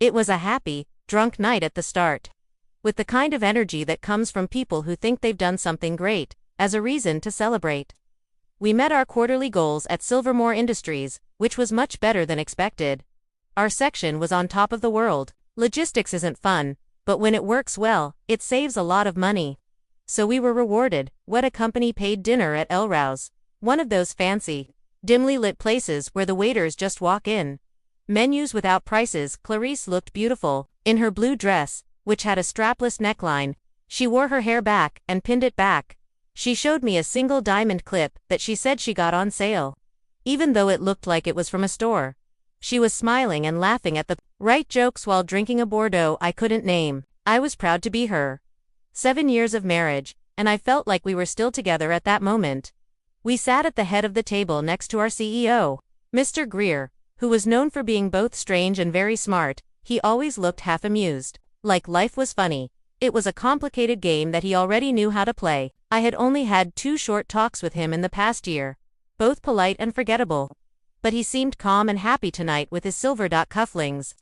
It was a happy, drunk night at the start. With the kind of energy that comes from people who think they've done something great, as a reason to celebrate. We met our quarterly goals at Silvermore Industries, which was much better than expected. Our section was on top of the world. Logistics isn't fun, but when it works well, it saves a lot of money. So we were rewarded. What a company-paid dinner at El Rouse. One of those fancy, dimly lit places where the waiters just walk in. Menus without prices. Clarice looked beautiful, in her blue dress, which had a strapless neckline. She wore her hair back and pinned it back. She showed me a single diamond clip that she said she got on sale, even though it looked like it was from a store. She was smiling and laughing at the right jokes while drinking a Bordeaux I couldn't name. I was proud to be her. 7 years of marriage, and I felt like we were still together at that moment. We sat at the head of the table next to our CEO, Mr. Greer, who was known for being both strange and very smart. He always looked half amused, like life was funny. It was a complicated game that he already knew how to play. I had only had 2 short talks with him in the past year, both polite and forgettable. But he seemed calm and happy tonight with his silver dot cufflinks.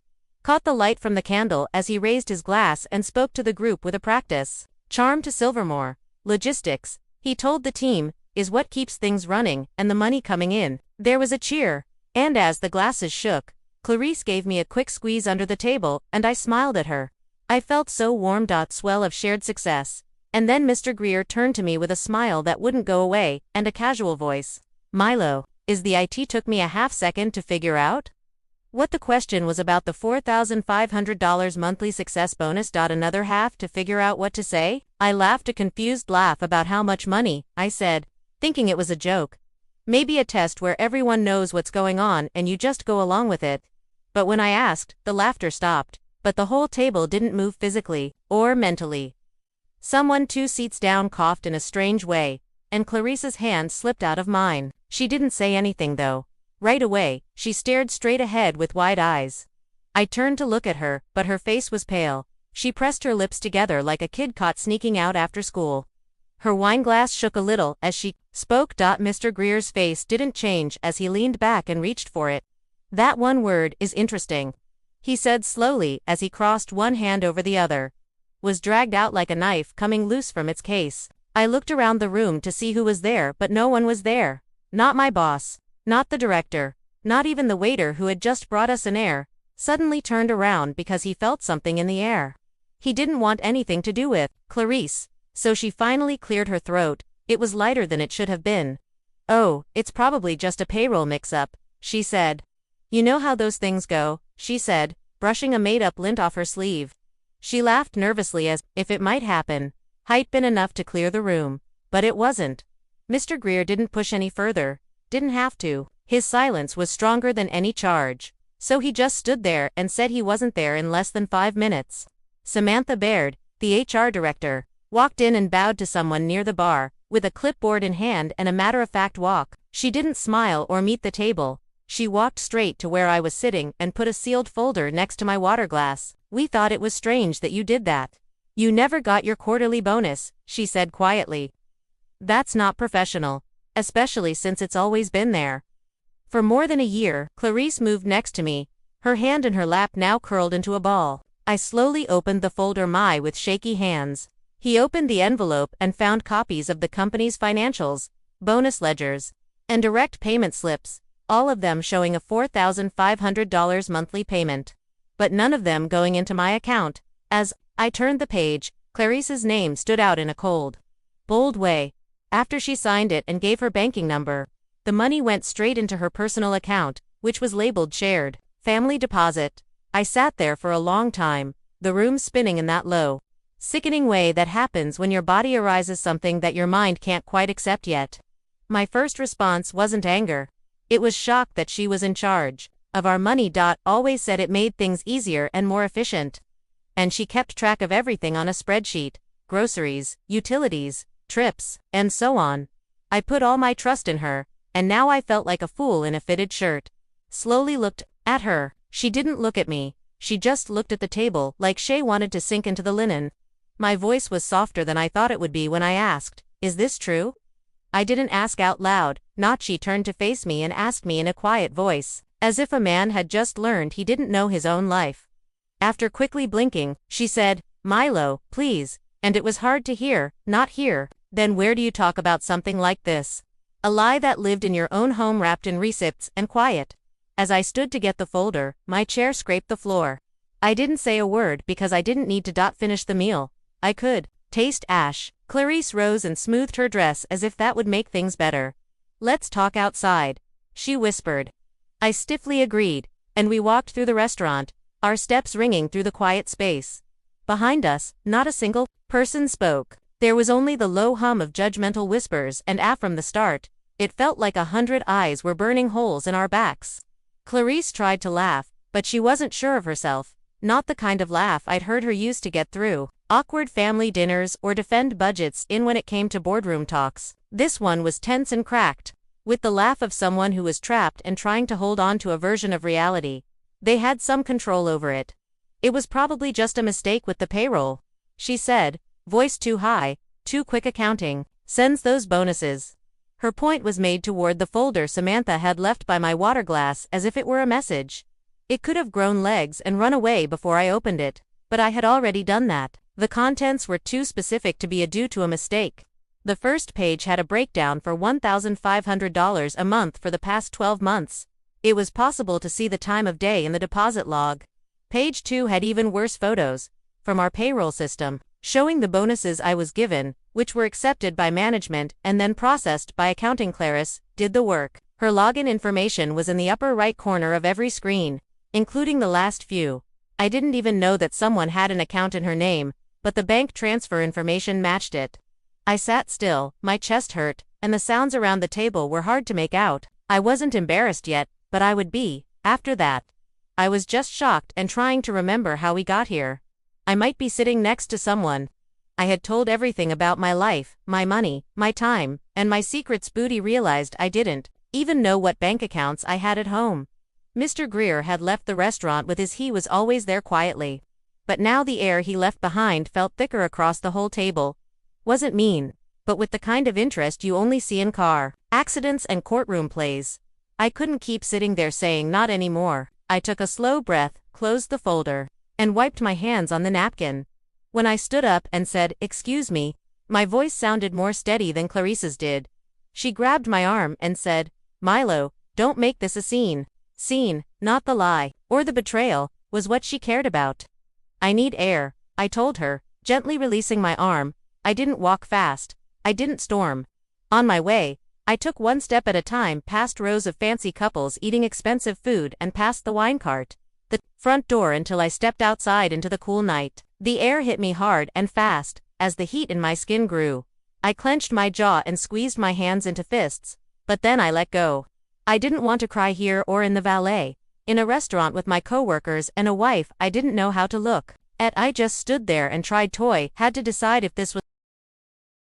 Caught the light from the candle as he raised his glass and spoke to the group with a practice charm to Silvermore. Logistics, he told the team, is what keeps things running and the money coming in. There was a cheer, and as the glasses shook, Clarice gave me a quick squeeze under the table, and I smiled at her. I felt so warm. Swell of shared success. And then Mr. Greer turned to me with a smile that wouldn't go away, and a casual voice. Milo, is the IT? Took me a half second to figure out what the question was about the $4,500 monthly success bonus. Another half to figure out what to say. I laughed a confused laugh. About how much money, I said, thinking it was a joke. Maybe a test where everyone knows what's going on and you just go along with it. But when I asked, the laughter stopped. But the whole table didn't move physically, or mentally. Someone 2 seats down coughed in a strange way, and Clarice's hand slipped out of mine. She didn't say anything though. Right away, she stared straight ahead with wide eyes. I turned to look at her, but her face was pale. She pressed her lips together like a kid caught sneaking out after school. Her wineglass shook a little as she spoke. Mr. Greer's face didn't change as he leaned back and reached for it. That one word is interesting, he said slowly as he crossed one hand over the other. Was dragged out like a knife coming loose from its case. I looked around the room to see who was there, but no one was there. Not my boss, not the director, not even the waiter who had just brought us an air. Suddenly turned around because he felt something in the air he didn't want anything to do with Clarice, so she finally cleared her throat. It was lighter than it should have been. Oh, it's probably just a payroll mix-up, she said. You know how those things go, she said, brushing a made-up lint off her sleeve. She laughed nervously as if it might happen. Height been enough to clear the room, but it wasn't. Mr. Greer didn't push any further, didn't have to. His silence was stronger than any charge. So he just stood there and said he wasn't there in less than 5 minutes. Samantha Baird, the HR director, walked in and bowed to someone near the bar, with a clipboard in hand and a matter-of-fact walk. She didn't smile or meet the table. She walked straight to where I was sitting and put a sealed folder next to my water glass. We thought it was strange that you did that. You never got your quarterly bonus, she said quietly. That's not professional, especially since it's always been there. For more than a year, Clarice moved next to me, her hand in her lap now curled into a ball. I slowly opened the folder with shaky hands. He opened the envelope and found copies of the company's financials, bonus ledgers, and direct payment slips, all of them showing a $4,500 monthly payment. But none of them going into my account. As I turned the page, Clarice's name stood out in a cold, bold way. After she signed it and gave her banking number, the money went straight into her personal account, which was labeled shared family deposit. I sat there for a long time, the room spinning in that low, sickening way that happens when your body arises something that your mind can't quite accept yet. My first response wasn't anger. It was shock that she was in charge of our money. Always said it made things easier and more efficient. And she kept track of everything on a spreadsheet, groceries, utilities, trips, and so on. I put all my trust in her, and now I felt like a fool in a fitted shirt. Slowly looked at her. She didn't look at me, she just looked at the table like she wanted to sink into the linen. My voice was softer than I thought it would be when I asked, "Is this true?" I didn't ask out loud, not. She turned to face me and asked me in a quiet voice, as if a man had just learned he didn't know his own life. After quickly blinking, she said, "Milo, please," and it was hard to hear, "Not here." Then where do you talk about something like this? A lie that lived in your own home wrapped in receipts and quiet. As I stood to get the folder, my chair scraped the floor. I didn't say a word because I didn't need to finish the meal. I could taste ash. Clarice rose and smoothed her dress as if that would make things better. "Let's talk outside," she whispered. I stiffly agreed, and we walked through the restaurant, our steps ringing through the quiet space. Behind us, not a single person spoke. There was only the low hum of judgmental whispers, and from the start, it felt like 100 eyes were burning holes in our backs. Clarice tried to laugh, but she wasn't sure of herself, not the kind of laugh I'd heard her use to get through awkward family dinners or defend budgets when it came to boardroom talks. This one was tense and cracked, with the laugh of someone who was trapped and trying to hold on to a version of reality. They had some control over it. "It was probably just a mistake with the payroll," she said, voice too high, too quick. "Accounting sends those bonuses." Her point was made toward the folder Samantha had left by my water glass as if it were a message. It could have grown legs and run away before I opened it, but I had already done that. The contents were too specific to be due to a mistake. The first page had a breakdown for $1,500 a month for the past 12 months. It was possible to see the time of day in the deposit log. Page 2 had even worse photos, from our payroll system, showing the bonuses I was given, which were accepted by management and then processed by accounting. Clarice did the work. Her login information was in the upper right corner of every screen, including the last few. I didn't even know that someone had an account in her name, but the bank transfer information matched it. I sat still, my chest hurt, and the sounds around the table were hard to make out. I wasn't embarrassed yet, but I would be, after that. I was just shocked and trying to remember how we got here. I might be sitting next to someone. I had told everything about my life, my money, my time, and my secrets. Booty realized I didn't even know what bank accounts I had at home. Mr. Greer had left the restaurant with he was always there quietly. But now the air he left behind felt thicker across the whole table. Wasn't mean, but with the kind of interest you only see in car accidents and courtroom plays. I couldn't keep sitting there saying not anymore. I took a slow breath, closed the folder, and wiped my hands on the napkin. When I stood up and said, "Excuse me," my voice sounded more steady than Clarice's did. She grabbed my arm and said, "Milo, don't make this a scene." Scene, not the lie, or the betrayal, was what she cared about. "I need air," I told her, gently releasing my arm. I didn't walk fast. I didn't storm. On my way, I took one step at a time past rows of fancy couples eating expensive food and past the wine cart, the front door until I stepped outside into the cool night. The air hit me hard and fast, as the heat in my skin grew. I clenched my jaw and squeezed my hands into fists, but then I let go. I didn't want to cry here or in the valet, in a restaurant with my coworkers and a wife I didn't know how to look at. I just stood there and had to decide if this was